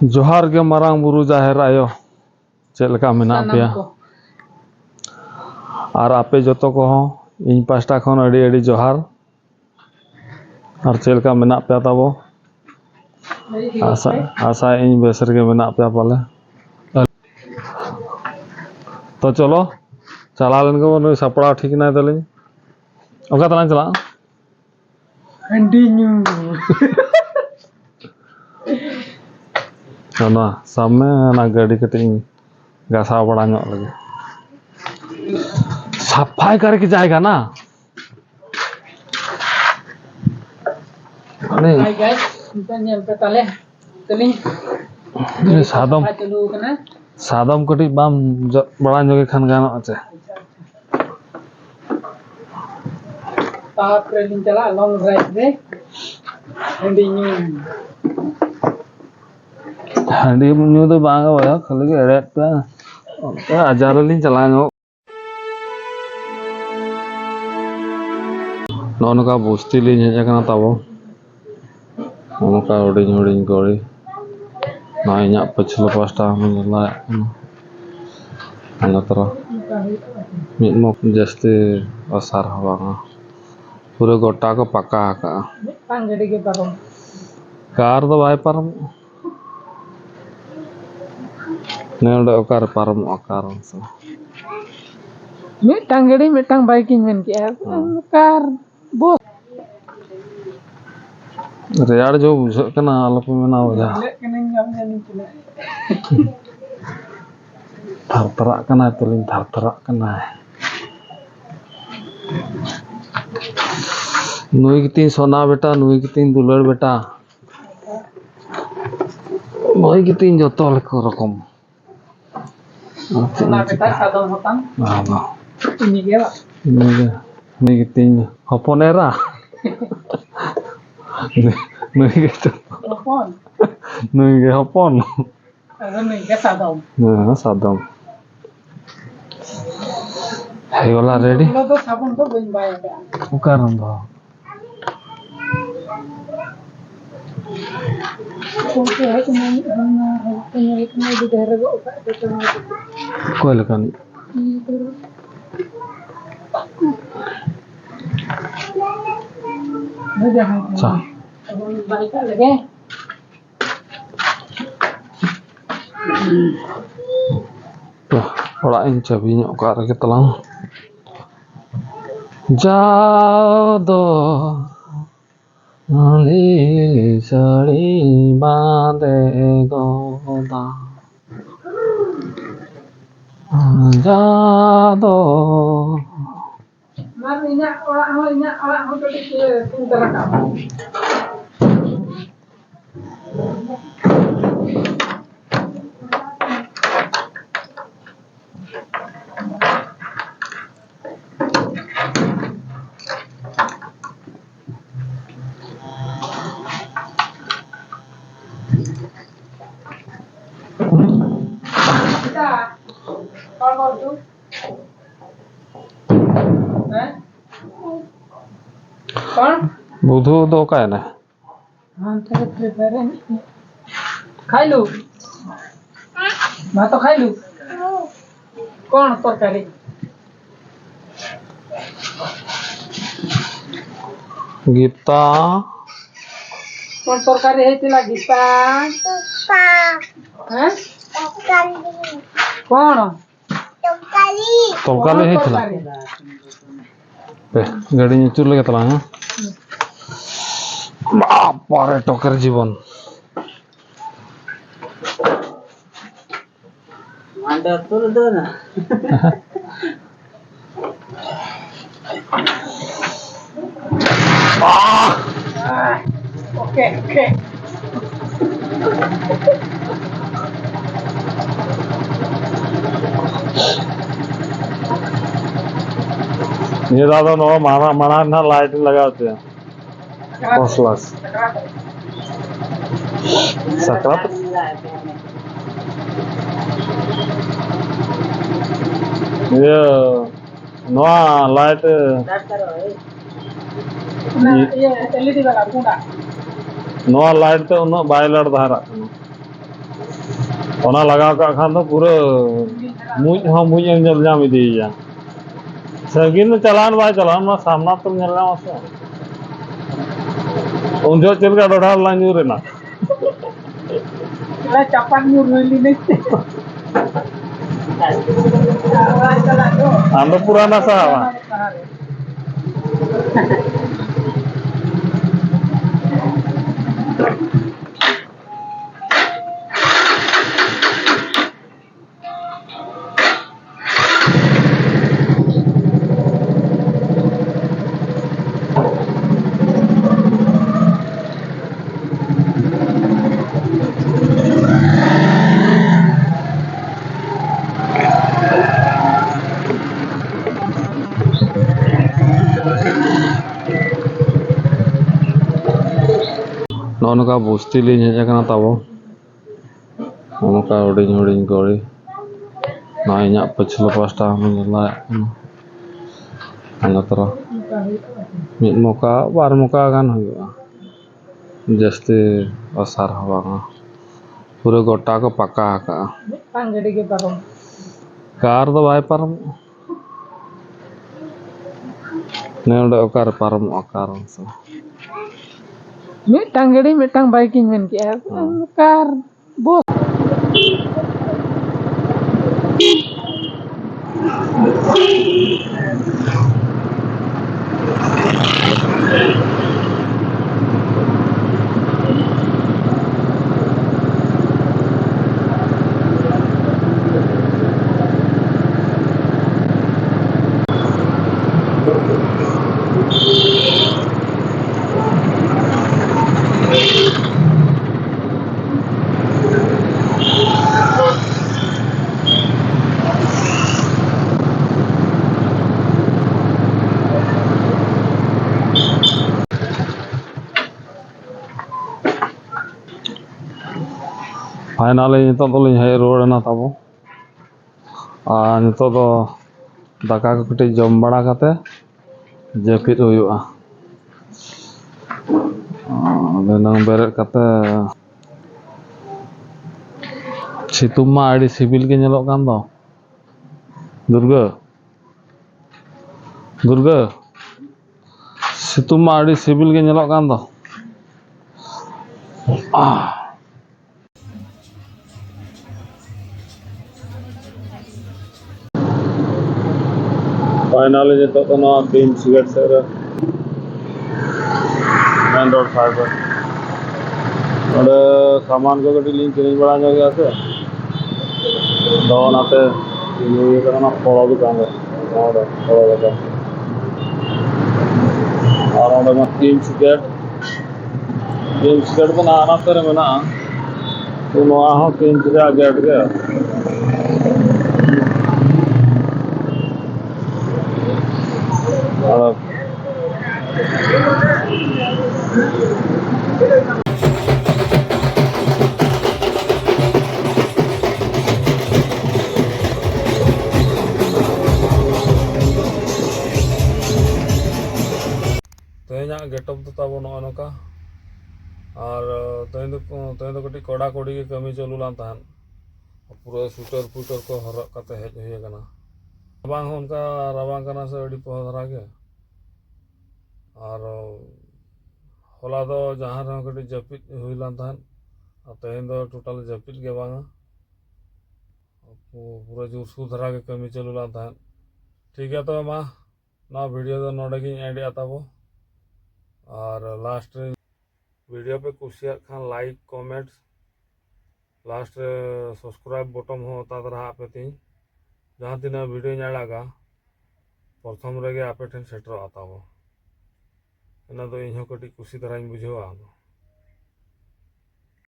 जोहार के मारांग बुरु जाहेर आयो चेक लेका मेना पेया और आपे जतो को हो इन पास्टा खन अड़ी अड़ी जोहार और चेक लेका मेना पेया ताबो आशा आशा इन बेसर के मेना पेया पाले तो चलो चला लेन को नुई सपड़ा ठीक ना तलिन ओका तना चला कंटिन्यू ना सामने ना गाड़ी कटिंग गासा बड़ा ᱧᱚᱜ लगे सफाई करके जाएगा ना नहीं hi guys kita nyel pe tale teling ये सादम चालू कना सादम कटी बाम बड़ा ᱧᱚᱜ खान गानो আছে tahap training chala long drive re continue हांडी न्यू तो बांगा होया खाली के एड़े पे हजार लिन चला ᱧᱚᱜ नौनका बुस्ती लिन हेज कना ताबो नौनका हुडिंग हुडिंग गड़ी ना इना पछला पास्टा मनला ana tara mid mok jaste asar hawa पूरे गोटा को पका का tanggede ke parom कार तो भाई परम नेंड ओकार परम ओकार से tanggede metang biking men ke car बो रेयाड़ जो बुझ कना आलप में ना हो जा कनें गम जानी चले थरथरा कना तलिन थरथरा कना नुई की तीन सोना बेटा नुई की तीन दुलर बेटा नुई की तीन जो तो लेको रकम ना बेटा सादम होतन ना ini dia pak नुई की तीन हपनेरा नुई के telepon नुई के हपन ada nih ke sadam ना सादम है वाला ready lo tuh sabun tuh belum bayar ya उकारम दो oke kemudian di daerah gua कोई लकन चा balik lagi तो orang ini cabinya ukar kita lang जादो ली सड़ी बांधे गोदा जादो Mar minyak orang tadi ke terekam. Kita kalau tu कौन बुधु दो का है ना हाँ तेरे प्रिपेयर है खाई लूँ मैं तो खाई लूँ कौन तरकारी गीता कौन तरकारी है तिला गीता हैं कौन तो काले है चला गाड़ी में चुर लगे तला है बारे टोकर जीवन मांडा तो दो ना ओके ये दादा नो माना माना ना लाइट लगाते हैं फर्स्ट सक्रात ये नो लाइट ये एलईडी वाला कुंडा नो लाइट तो नो बाय लाइट धारा ओना लगाव का खान तो पूरा मुझ हाँ मुझ अंजल जाम इदिया सगिन चलान बाय चलान मा सामना तो नेला मासे उन जो चल का डढ़ा लाइन रेना Lah capan nyuruh ini. Salah tu. आंदो पुराना सा नौनका बुस्ती ली है जगना ताबो नौनका उड़िंग उड़िंग गड़ी ना इन्या पछला पास्टा में ला अना तरह मिद मोका बार मोका गान हुआ जस्ते असर हवा पूरे गोटा को पक्का का Panggil ke barom. कार तो बाय परम ने उड़े ओकार परम ओकार से Mitang gede mitang biking men ki kar bos. Finally नितो तो लिन है रोड ना ताबो नितो तो दाका को कटी जम बड़ा काते जेपित हुआ नंग बेरे काते सितुम मा आड़ी सिबिल के नेलो कान दो दुर्गा दुर्गा सितुम मा आड़ी सिबिल के नेलो कान दो फाइनली नितो तो ना तीन सिगरेट से मेन रोड साइड पर और सामान को कटी लिंक नहीं बड़ा जो गया से दो नाते ये करना पड़ा दुकान है और पड़ा दुकान और में तीन सिगरेट तो ना आना तेरे में ना तो नवा हो तीन सिगरेट गेट के और तेना गेटअप तो ताबो नौका और तेन कटी कड़ा कड़ी के कमी चलू लान तहन पूरा स्वेटर पुटर को हरक कते हेज हुई कना रबांग उनका रबांग कना से अड़ी पहधरा के और होला दो जहाँ रह कटी जपित हुई लान तहन तेन दो टोटल जपित के बांगा पूरा जोरसू धरा के कमी चलू लान तहन ठीक है तो मा ना वीडियो तो नोडे की एंड आताबो और लास्ट वीडियो पे कुसिया खान like comments last subscribe button होता रहा पे तीन जहाँ तीन वीडियो नाड़ागा प्रथम रेगे आपे ठेन सेटर आता इना तो इन कटी कुसी तरह बुझेवा